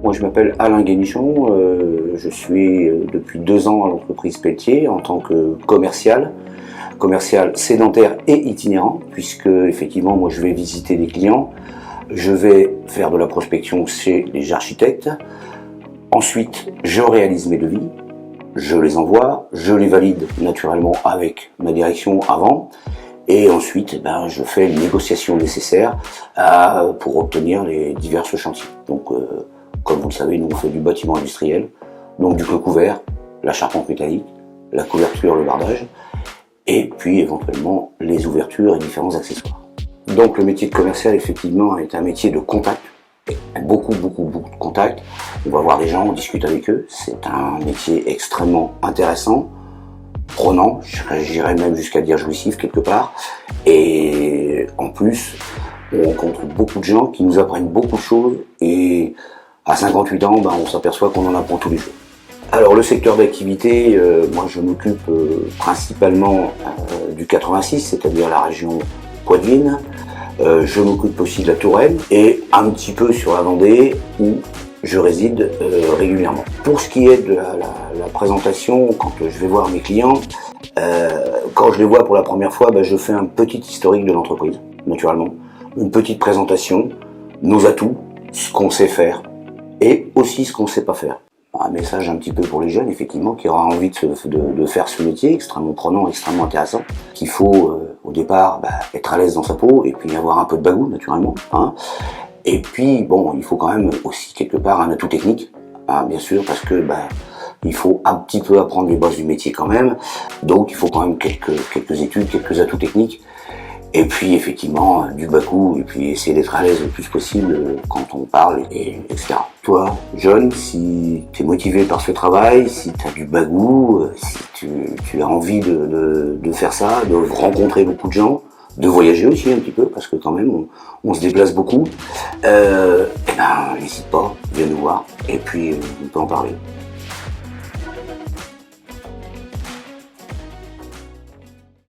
Moi, je m'appelle Alain Guénichon, je suis depuis 2 ans à l'entreprise Pelletier en tant que commercial sédentaire et itinérant, puisque effectivement, moi, je vais visiter des clients, je vais faire de la prospection chez les architectes, ensuite, je réalise mes devis, je les envoie, je les valide naturellement avec ma direction avant, et ensuite, je fais les négociations nécessaires pour obtenir les divers chantiers. Donc, comme vous le savez, nous on fait du bâtiment industriel, donc du clos couvert, la charpente métallique, la couverture, le bardage, et puis éventuellement les ouvertures et différents accessoires. Donc le métier de commercial, effectivement, est un métier de contact, beaucoup de contact. On va voir des gens, on discute avec eux, c'est un métier extrêmement intéressant, prenant, j'irais même jusqu'à dire jouissif quelque part, et en plus, on rencontre beaucoup de gens qui nous apprennent beaucoup de choses, et à 58 ans, on s'aperçoit qu'on en apprend tous les jours. Alors le secteur d'activité, moi je m'occupe principalement du 86, c'est-à-dire la région Poitvine. Je m'occupe aussi de la Touraine et un petit peu sur la Vendée où je réside régulièrement. Pour ce qui est de la présentation, quand je vais voir mes clients, quand je les vois pour la première fois, je fais un petit historique de l'entreprise, naturellement. Une petite présentation, nos atouts, ce qu'on sait faire et aussi ce qu'on ne sait pas faire. Un message un petit peu pour les jeunes, effectivement, qui aura envie de faire ce métier extrêmement prenant, extrêmement intéressant, qu'il faut au départ être à l'aise dans sa peau et puis avoir un peu de bagou, naturellement. Et puis, il faut quand même aussi quelque part un atout technique, bien sûr, parce que il faut un petit peu apprendre les bases du métier quand même. Donc, il faut quand même quelques études, quelques atouts techniques. Et puis effectivement du bagou, et puis essayer d'être à l'aise le plus possible quand on parle, etc. Toi, jeune, si tu es motivé par ce travail, si tu as du bagou, si tu as envie de faire ça, de rencontrer beaucoup de gens, de voyager aussi un petit peu, parce que quand même on se déplace beaucoup, n'hésite pas, viens nous voir, et puis on peut en parler.